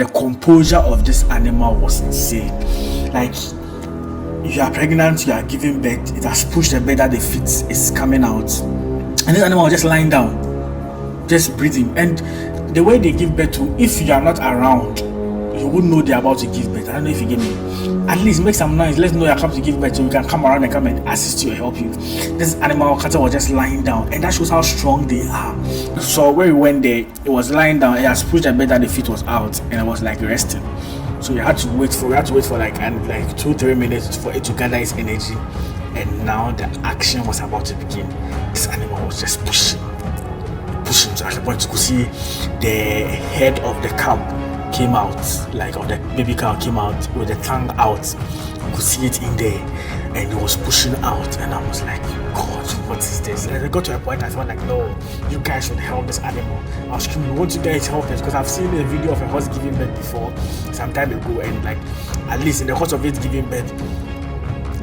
The composure of this animal was insane. Like, you are pregnant, you are giving birth, it has pushed the bed that the feet is coming out, and this animal was just lying down, just breathing. And the way they give birth to, if you are not around, you wouldn't know they're about to give birth. I don't know if you get me. At least make some noise. Let's know you're coming to give birth so we can come around and come and assist you and help you. This animal cattle was just lying down, and that shows how strong they are. So when we went there, it was lying down. It has pushed the bed that the feet was out, and it was like resting. So we had to wait for like 2-3 minutes for it to gather its energy, and now the action was about to begin. This animal was just pushing. So at the point you could see the head of the cow came out, like of the baby cow came out with the tongue out. You could see it in there, and it was pushing out. And I was like, God, what is this? And I got to a point I felt like, no, you guys should help this animal. I was screaming, won't you guys help us? Because I've seen a video of a horse giving birth before some time ago, and like at least in the course of it giving birth,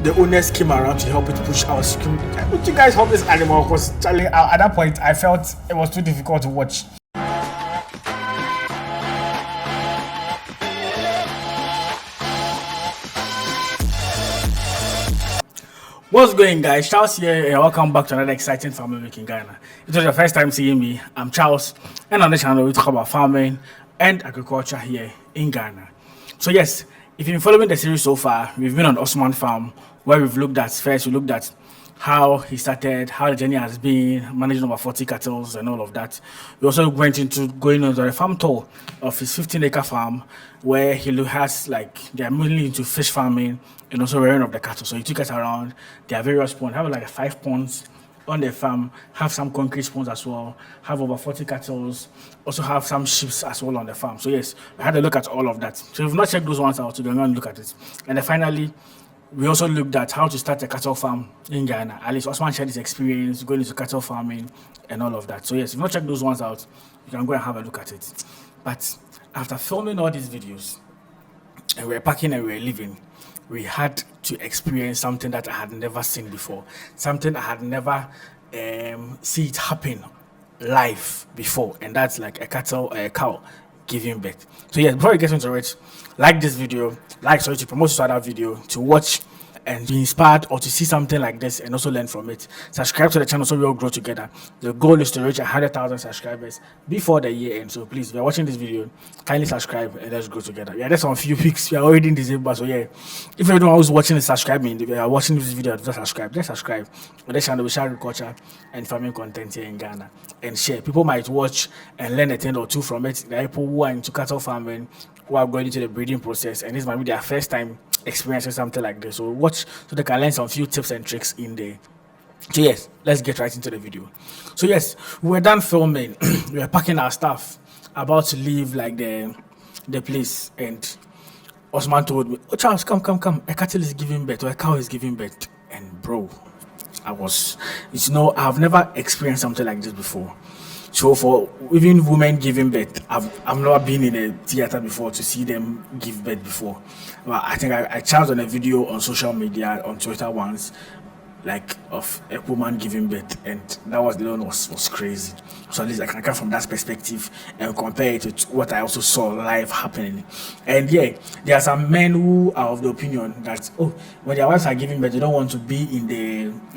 the owners came around to help it push out. Screaming, would you guys help this animal? Because Charlie, at that point I felt it was too difficult to watch. What's going, guys? Charles here, and welcome back to another exciting farming week in Ghana. It was your first time seeing me. I'm Charles, and on this channel we talk about farming and agriculture here in Ghana. So yes, if you've been following the series so far, we've been on Osman farm, where we looked at how he started, how the journey has been, managing over 40 cattle and all of that. We also went into going on the farm tour of his 15-acre farm, where he has they're mainly into fish farming and also rearing of the cattle. So he took us around their various ponds, have like 5 ponds on the farm, have some concrete ponds as well, have over 40 cattle, also have some sheep as well on the farm. So yes, we had a look at all of that. So if you've not checked those ones out, so go and look at it. And then finally, we also looked at how to start a cattle farm in Ghana. At least Osman shared his experience going into cattle farming and all of that. So yes, if you not check those ones out, you can go and have a look at it. But after filming all these videos, and we were packing and we were leaving, we had to experience something that I had never seen before. Something I had never see it happen live before. And that's like a cow giving birth. So yes, before we get into it, like this video, to promote this other video, to watch and be inspired or to see something like this and also learn from it. Subscribe to the channel so we all grow together. The goal is to reach 100,000 subscribers before the year ends. So please, if you're watching this video, kindly subscribe and let's grow together. Yeah, that's on a few weeks. We are already in December, so yeah. If everyone who's watching is subscribing, if you are watching this video, just subscribe. On this channel, we share agriculture and farming content here in Ghana and share. People might watch and learn a thing or two from it. There are people who are into cattle farming, who are going into the breeding process, and this might be their first time experiencing something like this. So watch so they can learn some few tips and tricks in there. So yes, let's get right into the video. So yes, we were done filming. We were packing our stuff, about to leave the place, and Osman told me, "Oh Charles, come. A cattle is giving birth, or a cow is giving birth." And bro, I've never experienced something like this before. So for even women giving birth, I've never been in a theater before to see them give birth before. Well, I think I charged on a video on social media, on Twitter once, like of a woman giving birth, and that was the one was crazy. So at least I can come from that perspective and compare it to what I also saw live happening. And yeah, there are some men who are of the opinion that when their wives are giving birth, they don't want to be in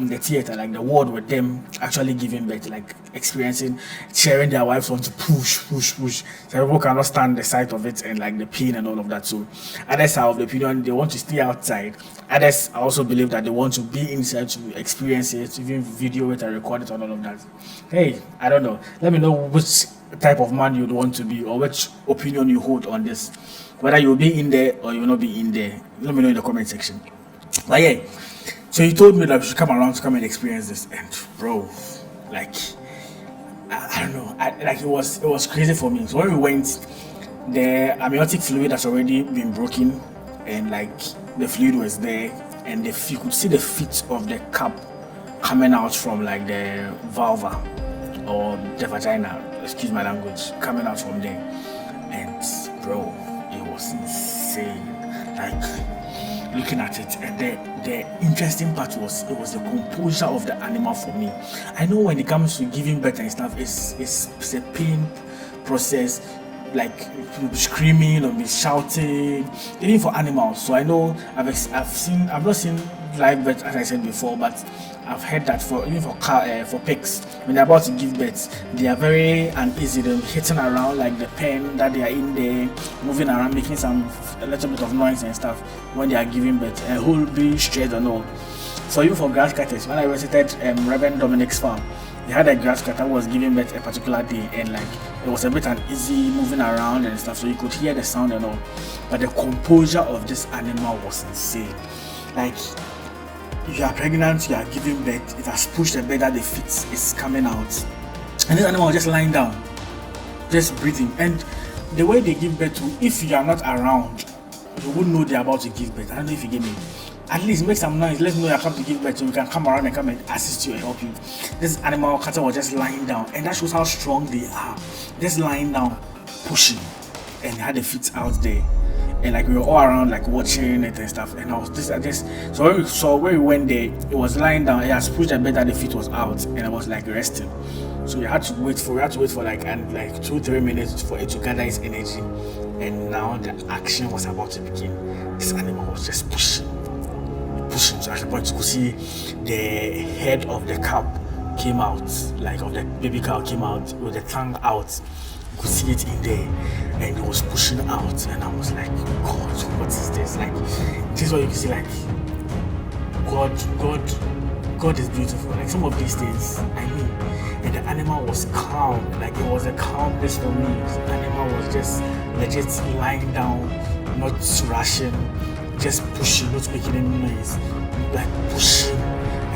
the theater, like the ward with them actually giving birth, like experiencing, sharing their wives want to push. So people cannot stand the sight of it and like the pain and all of that. So others are of the opinion they want to stay outside. Others also believe that they want to be inside to experience it, even video it and record it and all of that. Hey, I don't know. Let me know which type of man you'd want to be or which opinion you hold on this. Whether you'll be in there or you'll not be in there. Let me know in the comment section. But yeah, so he told me that we should come around to come and experience this. And bro, like, I don't know. It was crazy for me. So when we went, the amniotic fluid has already been broken, and like the fluid was there, and you could see the feet of the cap coming out from like the vulva or the vagina, excuse my language, coming out from there. And bro, it was insane. Like looking at it, and the interesting part was it was the composure of the animal for me. I know when it comes to giving birth and stuff, it's a pain process. like screaming or be shouting, even for animals. So I know I've not seen live birth as I said before, but I've heard that for even for pigs when they're about to give birth, they are very uneasy. They're hitting around like the pen that they are in there, moving around, making a little bit of noise and stuff when they are giving birth, a whole being straight and all. So even for grass cutters, when I visited Reverend Dominic's farm, they had a grass cutter who was giving birth a particular day, and like it was a bit uneasy moving around and stuff, so you could hear the sound and all. But the composure of this animal was insane. Like, you are pregnant, you are giving birth, it has pushed the bed that the feet is coming out, and this animal was just lying down, just breathing. And the way they give birth to, if you are not around, you wouldn't know they're about to give birth. I don't know if you get me. At least make some noise, let us know you're coming to give birth so we can come around and come and assist you and help you. This animal cutter was just lying down, and that shows how strong they are. Just lying down, pushing, and they had the feet out there. And like we were all around like watching it and stuff, and I just so when we went there, it was lying down. It has pushed the bed that the feet was out, and I was like resting. So we had to wait for like 2-3 minutes for it to gather its energy, and now the action was about to begin. This animal was just pushing. So at the point you could see the head of the cow came out, like of the baby cow came out with the tongue out. You could see it in there, and it was pushing out, and I was like, God, what is this? Like, this is what you can see, like, God is beautiful. Like some of these things, I mean, and the animal was calm, like it was a calmness for me. The animal was just legit lying down, not rushing, just pushing, not making any noise, like pushing.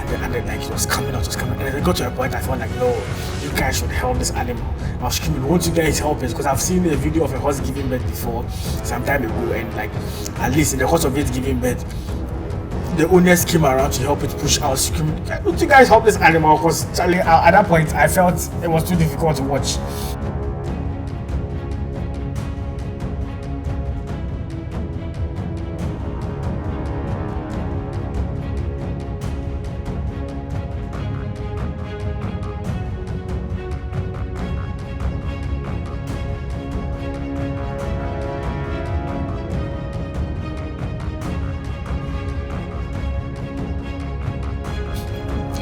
And then like it was coming out. And then I got to a point I felt like, no, you guys should help this animal. I was screaming, won't you guys help us? Because I've seen a video of a horse giving birth before, some time ago, and like at least in the course of it giving birth, the owners came around to help it push out, screaming, don't you guys help this animal? Because Charlie, at that point I felt it was too difficult to watch.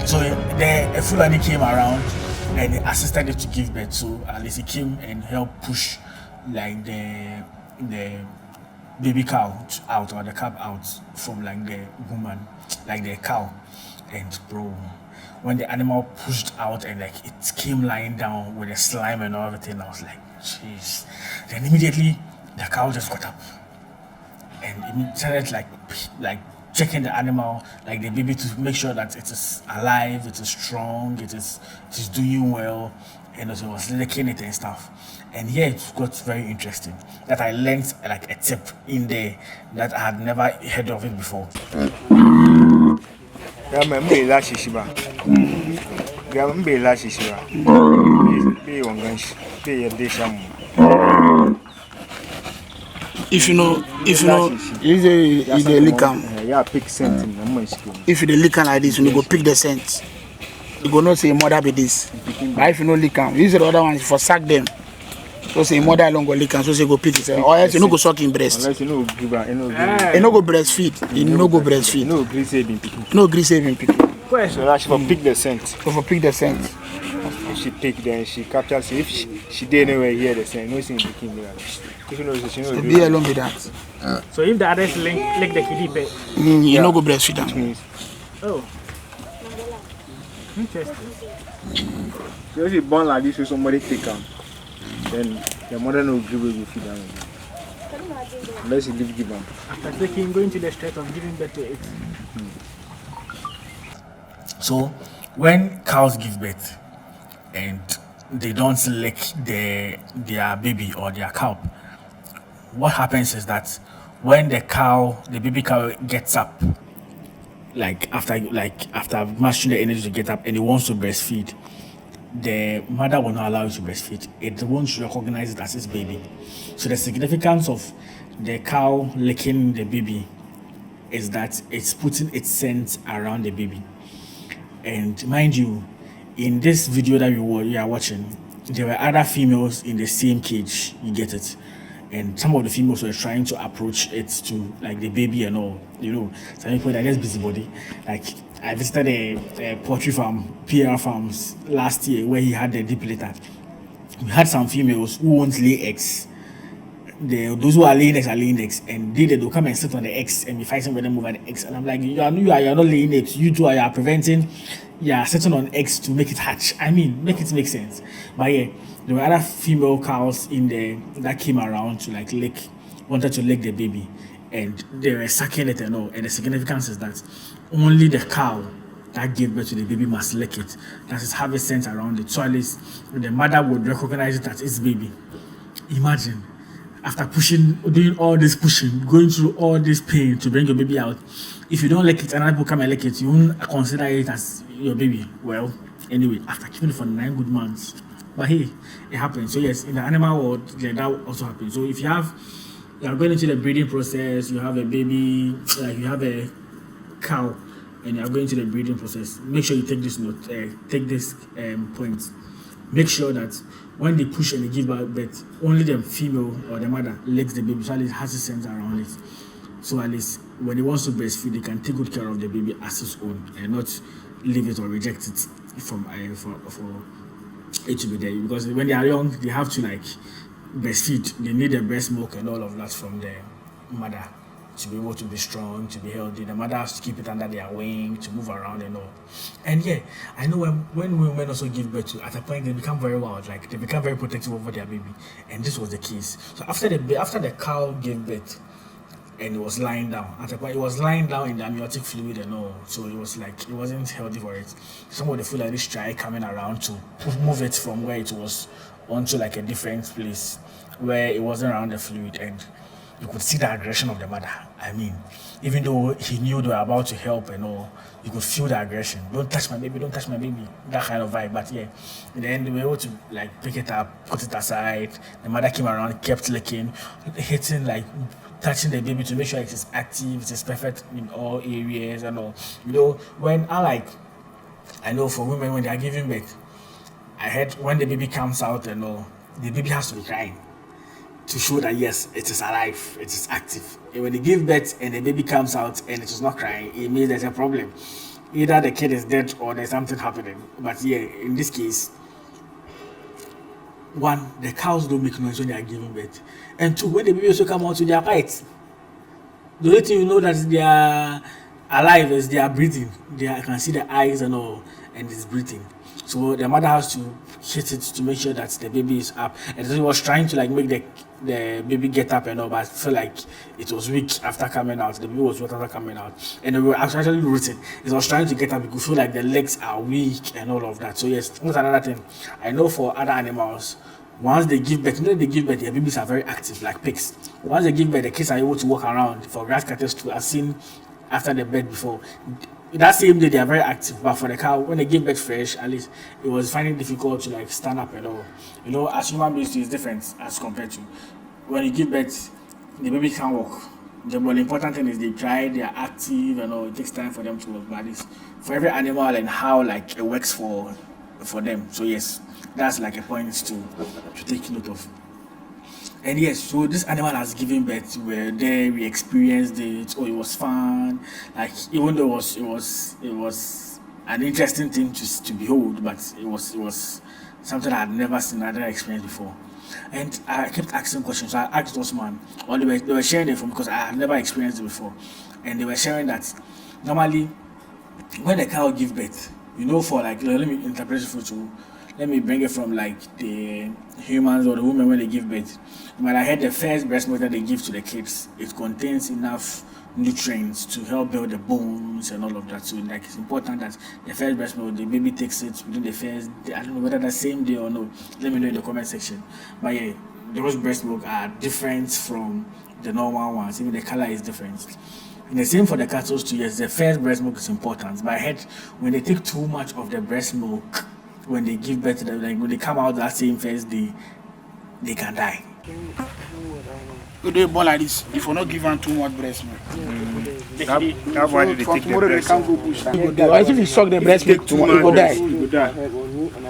So the Fulani came around and assisted it to give birth. So at least he came and helped push like the baby cow out, or the calf out from like the woman, like the cow. And bro, when the animal pushed out and like it came lying down with the slime and everything, I was like, jeez. Then immediately the cow just got up and it started like checking the animal, like the baby, to make sure that it is alive, it is strong, it is doing well, and also was licking it and stuff. And here it got very interesting that I learned like a tip in there that I had never heard of it before. If you know, if they lick them, if you lick them like this, you go pick the scent. You go not say mother be this. But if you know lick them, use the other ones for sack them. So say mother alone go lick them, so say go pick it. Or else you no go suck in breast. Unless you know give her, you no go breastfeed. You no go breastfeed. No grease saving people. No grease saving people. So now she for pick the scent. For pick the scent. If she pick, then she captures. If she did anywhere here the scent, no thing picking me. If you know, she knows. Be alone with that. So if the others lick the kiddie pet, you no go breastfeed them. Oh, interesting. So if you born like this, so somebody take them, then the mother no give will feed them. Unless you give them. After taking, going to the straight of giving birth to it. So when cows give birth and they don't lick their baby or their cow, what happens is that when the baby cow gets up, after mastering the energy to get up and it wants to breastfeed, the mother will not allow it to breastfeed. It won't recognize it as its baby. So the significance of the cow licking the baby is that it's putting its scent around the baby. And mind you, in this video that you are watching, there were other females in the same cage. You get it? And some of the females were trying to approach it to like the baby and all. Some people are just busybody. Like I visited a poultry farm, PR farms last year where he had the deep litter. We had some females who won't lay eggs. Those who are laying eggs, and they'll come and sit on the eggs and be fighting with them over the eggs. And I'm like, you're not laying eggs. You two are preventing, sitting on eggs to make it hatch. I mean, make it make sense. But yeah, there were other female cows in there that came around to wanted to lick the baby, and they were sucking it and all. And the significance is that only the cow that gave birth to the baby must lick it. That is have a sense around it. So at least the mother would recognize it as its baby. Imagine. After doing all this pushing, going through all this pain to bring your baby out, if you don't lick it, another people come and lick it, you won't consider it as your baby. Well, anyway, after keeping it for 9 good months, but hey, it happens. So yes, in the animal world, that also happens. So if you are going into the breeding process, you have a baby, like you have a cow, and you are going to the breeding process, make sure you take this note, take this point. Make sure that when they push and they give birth, only the female or the mother licks the baby, so at least has a sense around it. So at least when he wants to breastfeed, they can take good care of the baby as his own and not leave it or reject it from for it to be there. Because when they are young, they have to breastfeed. They need the breast milk and all of that from the mother to be able to be strong, to be healthy. The mother has to keep it under their wing to move around and all. And yeah, I know when women also give birth to, at a point they become very wild, like they become very protective over their baby. And this was the case. So after the cow gave birth and it was lying down, at a point it was lying down in the amniotic fluid and all. So it was like it wasn't healthy for it. Some of the food like this try coming around to move it from where it was onto like a different place where it wasn't around the fluid, and you could see the aggression of the mother. I mean, even though he knew they were about to help and all, you could feel the aggression. Don't touch my baby, that kind of vibe. But yeah, in the end, they were able to pick it up, put it aside. The mother came around, kept licking, hitting, touching the baby to make sure it is active, it is perfect in all areas and all. When I know for women when they are giving birth, I heard when the baby comes out and all, the baby has to be crying to show that yes, it is alive, it is active. And when they give birth and the baby comes out and it is not crying, it means there's a problem. Either the kid is dead or there's something happening. But yeah, in this case, one, the cows don't make noise when they are giving birth. And two, when the baby also come out with their bites, the only thing you know that they are alive is they are breathing. I can see the eyes and all, and it's breathing. So the mother has to hit it to make sure that the baby is up. And so he was trying to make the baby get up and all, but I feel like it was weak after coming out. The baby was weak after coming out. And they were actually rooting. It was trying to get up. You could feel like the legs are weak and all of that. So yes, that's another thing. I know for other animals, once they give birth, their babies are very active, like pigs. Once they give birth, the kids are able to walk around. For grass cutters too, I've seen after the birth before. That same day they are very active, but for the cow, when they give birth fresh, at least it was finding difficult to stand up and all. As human beings, it's different as compared to when you give birth, the baby can't walk. The most important thing is they are active and all. It takes time for them to walk, but it's for every animal and how it works for them. So yes, that's a point to take note of. And yes, so this animal has given birth. We were there, we experienced it. Oh, it was fun. Even though it was an interesting thing to behold, but it was something I had never seen, I had never experienced before. And I kept asking questions. So I asked Osman, or they were sharing it from because I had never experienced it before, and they were sharing that normally when the cow gives birth, for let me interpret it for you. Let me bring it from the humans or the women when they give birth. When I heard the first breast milk that they give to the kids, it contains enough nutrients to help build the bones and all of that. So it's important that the first breast milk, the baby takes it within the first day. I don't know whether the same day or no. Let me know in the comment section. But yeah, those breast milk are different from the normal ones. Even the color is different. And the same for the cattle too. Yes, the first breast milk is important. But I heard when they take too much of the breast milk, when they give birth to them, when they come out that same first day, they can die. They born like this. If you not give them too much breast milk, That's why they take the breast milk. If you suck the breast milk too much, you will die.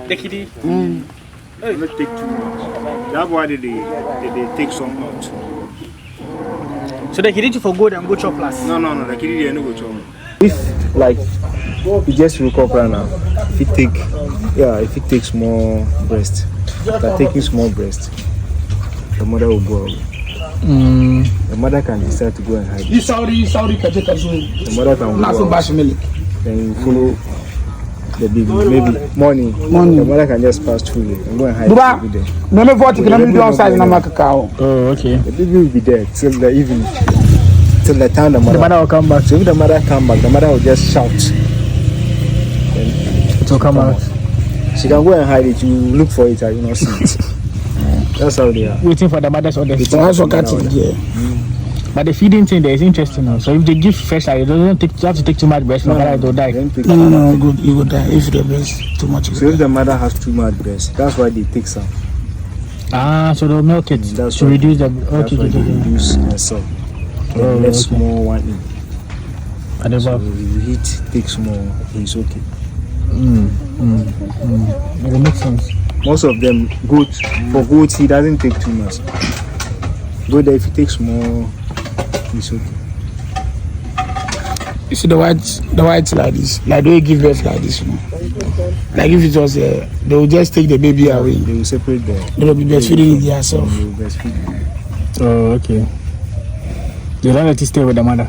Take it. They don't take too much. That's why they take some out. So they can eat you for good and go chop last. No, the kid they no go chop. If like you just recover now, if it takes more breast, after taking small breast, the mother will go away. The mother can decide to go and hide. You Saudi can take us. The mother can Not so go bash milk. then you follow the baby. Maybe morning. The mother can just pass through it and go and hide the baby there. No, no, 40 kilometers outside in Cacao. Oh, okay. The baby will be there till the evening. Till the time the mother will come back. So if the mother come back, the mother will just shout. Then It will come out. she can go and hide it. You look for it and you not see it. That's how they are. Waiting for the mother's orders. It's also cutting there. But the feeding thing there is interesting now. So if they give fresh, it doesn't take. You have to take too much breast. No, they'll die. No, good. You will die if the breast too much. So if the mother has too much breast, that's why they take some. So they'll milk it That's to why reduce the. That's why they reduce the salt. Let small one in. And So above. if you heat, take small, it's okay. It will make sense. Most of them, for goats, he doesn't take too much. Goat, if he takes more, it's okay. You see the whites like this, like they give birth like this, you know. Like if it was they will just take the baby away. They will separate them. They will be breastfeeding it themselves. They will breastfeed them. Oh, okay. They don't let it stay with the mother.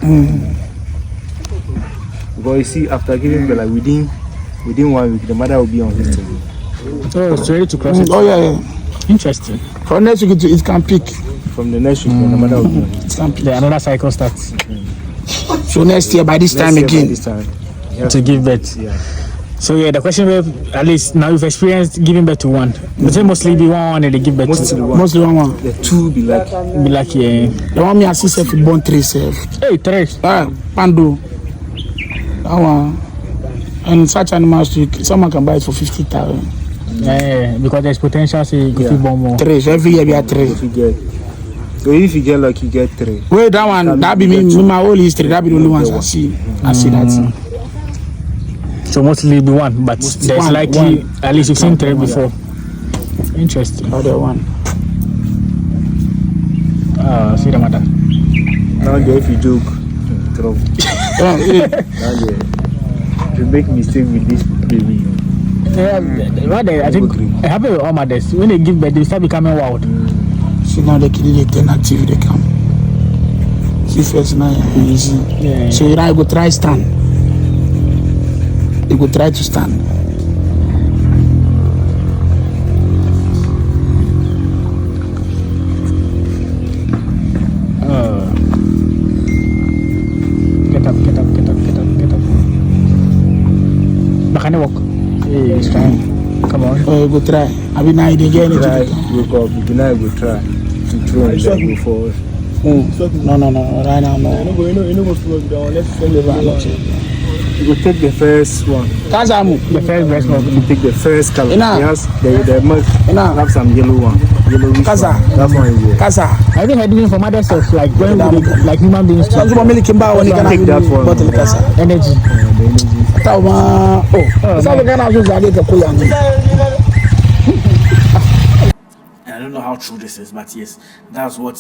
Because you see, after giving birth, like within 1 week, the mother will be on his table. Oh, it's ready to cross it. Oh yeah. Interesting. For next week it can pick. From the next week, the mother will be on his It can pick. Then another cycle starts So next year by this time Next year, by again. this time, you have to give birth. Yeah. So yeah, the question is, at least now you've experienced giving birth to one. But it mostly be one and they give birth Mostly to. one. Mostly one. The two be like Be like yeah. The one me assist if born 3 self. Hey, three. Pando. That one. And such animals someone can buy it for 50,000. Yeah, because there's potential so you could feed one more. 3. So every year we have 3. if you get like you get 3. Wait, that one that be me my whole history. That be the only ones I see. I see that. So mostly be one, but there's one, likely one. at least you've seen three before. Interesting. Other one. See the mother. Now there if you joke, trouble. Now there, if you make mistake with this baby. Yeah, I think it happens with all mothers. When they give birth, they start becoming wild. See now the kid they turn active they come. See first now easy. Yeah. So you go try stand. You go try to stand. Get up. Can you walk? Hey, it's fine. Come on. Oh, you go try. I mean now you get Try, it. wake up, you can go try to throw and then go forward. No. Right now no. You go take the first one. Kazamu. The first breast milk. You take the first color. Ina. Yes, the milk. Ina. Have some yellow one. Yellowish Kaza. one. That one you get. Kaza. I think I do it for mother cells, like when we like human beings too. Some milk in bar when you can Take that one. bottle Kaza. Energy. Tauma. Oh. So we can also get the cool. I don't know how true this is, but yes, that's what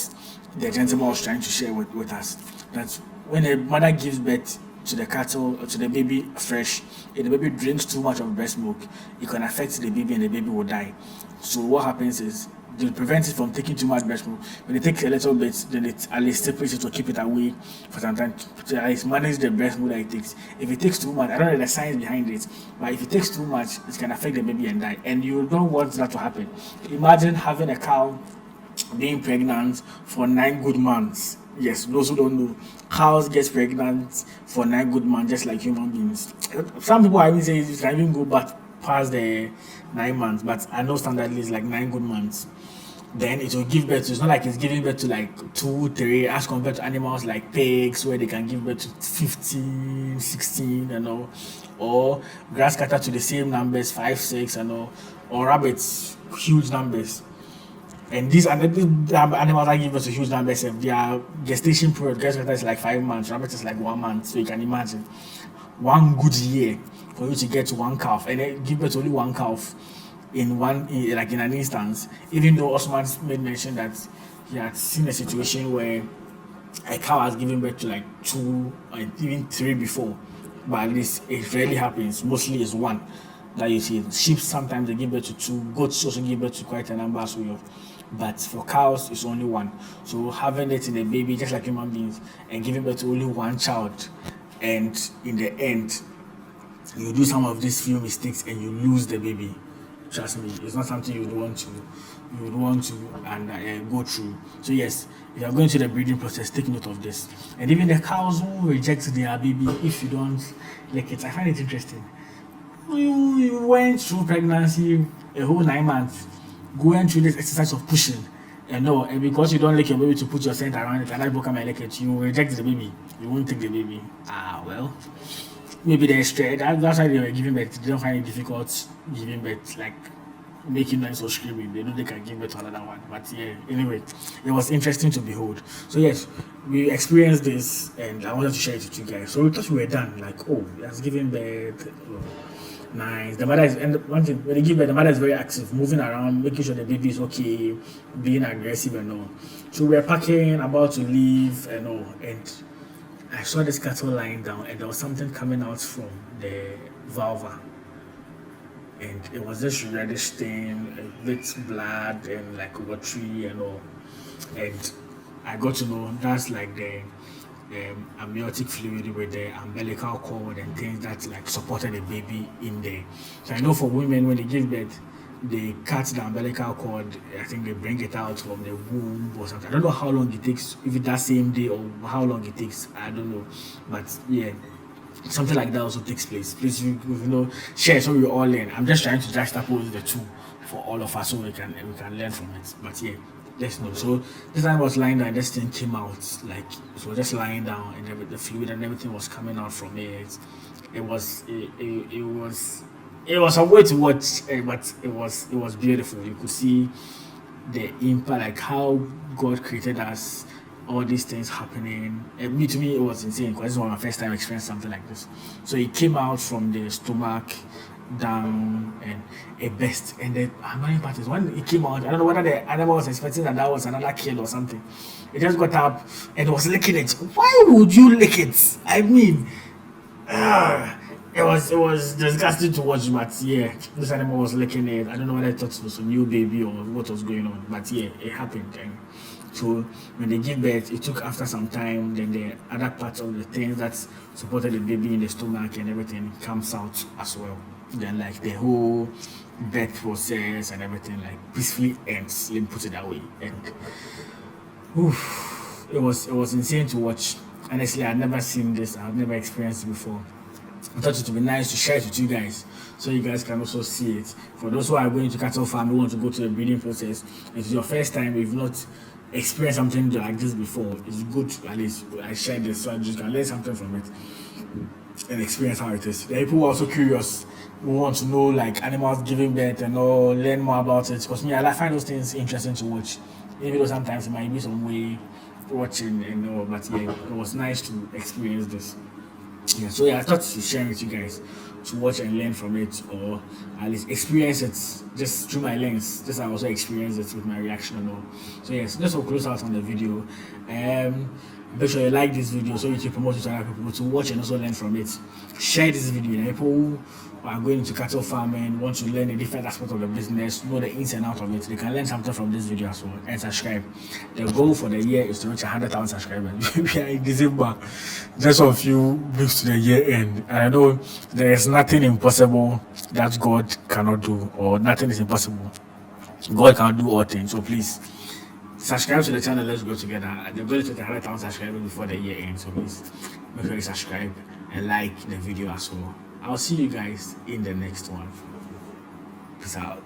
the gentleman was trying to share with us. That when a mother gives birth to the cattle or to the baby fresh, if the baby drinks too much of breast milk, it can affect the baby and the baby will die. So what happens is they prevent it from taking too much breast milk. When they take a little bit, then it at least separates it to keep it away for some time to at least manage the breast milk that it takes. If it takes too much, I don't know the science behind it, but if it takes too much, it can affect the baby and die. And you don't want that to happen. Imagine having a cow being pregnant for 9 good months. Yes, those who don't know, cows get pregnant for 9 good months, just like human beings. Some people I even say it can even go back past the 9 months, but I know standardly it's like 9 good months. Then it will give birth to, it's not like it's giving birth to like 2, 3, as compared to animals like pigs where they can give birth to 15, 16, you know, or grass cutter to the same numbers, 5, 6, you know, or rabbits, huge numbers. And these animals that give birth to huge numbers, their gestation period, grass cutter is like 5 months, rabbit is like 1 month, so you can imagine 1 good year for you to get 1 calf, and then give birth to only 1 calf. like in an instance, even though Osman made mention that he had seen a situation where a cow has given birth to like 2 or even 3 before, but at least it rarely happens. Mostly it's 1 that you see. Sheep sometimes they give birth to 2. Goats also give birth to quite a number as well. But for cows, it's only 1. So having it in a baby, just like human beings, and giving birth to only 1 child, and in the end, you do some of these few mistakes and you lose the baby. Trust me, it's not something you would want to and go through. So yes, if you are going through the breeding process, take note of this. And even the cows who reject their baby if you don't like it, I find it interesting. You went through pregnancy a whole 9 months, going through this exercise of pushing, and because you don't like your baby to put your scent around it, and that people come and like it, you reject the baby. You won't take the baby. Well, maybe they're straight. That's why they were giving birth. They don't find it difficult giving birth, like making noise or screaming. They know they can give birth to another one. But yeah, anyway, it was interesting to behold. So yes, we experienced this, and I wanted to share it with you guys. So we thought we were done. Like, oh, that's giving birth. Nice. The mother is, and one thing, when they give birth, the mother is very active, moving around, making sure the baby is okay, being aggressive and all. So we were packing, about to leave and all, and I saw this cattle lying down, and there was something coming out from the vulva, and it was this reddish thing with blood and like watery and all. And I got to know that's like the amniotic fluid with the umbilical cord and things that like supported the baby in there. So I know for women when they give birth, they cut the umbilical cord. I think they bring it out from the womb or something. I don't know how long it takes, if it's that same day or how long it takes. I don't know, but yeah, something like that also takes place. Please, share so we all learn. I'm just trying to juxtapose the two for all of us so we can learn from it. But yeah, let's know. So this time I was lying down, this thing came out, like so just lying down, and the fluid and everything was coming out from it. It was a way to watch, but it was beautiful. You could see the impact, like how God created us, all these things happening. And to me, it was insane because this was my first time experiencing something like this. So it came out from the stomach down and a burst. And the annoying part is when it came out, I don't know whether the animal was expecting that was another kill or something. It just got up and was licking it. Why would you lick it? I mean, it was disgusting to watch, but yeah, this animal was licking it. I don't know whether I thought it was a new baby or what was going on, but yeah, it happened. And so when they give birth, it took after some time, then the other parts of the things that supported the baby in the stomach and everything comes out as well. Then like the whole birth process and everything like peacefully ends, let me put it that way. And it was insane to watch. Honestly, I'd never seen this, I've never experienced it before. I thought it would be nice to share it with you guys so you guys can also see it. For those who are going to cattle farm, who want to go to the breeding process, if it's your first time, if not experienced something like this before, it's good to, at least I share this so you can learn something from it and experience how it is. The people who are also curious, who want to know like animals giving birth and all, learn more about it. Because me, I find those things interesting to watch. Even though sometimes it might be some way watching and all, but yeah, it was nice to experience this. Yeah, so yeah, I thought to share it with you guys to watch and learn from it, or at least experience it just through my lens. Just I also experience it with my reaction and all. So yes, just will close out on the video. Make sure you like this video so you can promote it to other people to watch and also learn from it. Share this video. And people who are going into cattle farming, want to learn a different aspect of the business, know the ins and outs of it, they can learn something from this video as well. And subscribe. The goal for the year is to reach 100,000 subscribers. We are in December, just a few weeks to the year end. And I know there is nothing impossible that God cannot do, or nothing is impossible. God can do all things. So please subscribe to the channel. Let's go together. The goal is to 100,000 subscribers before the year ends. So please make sure you subscribe and like the video as well. I'll see you guys in the next one. Peace out.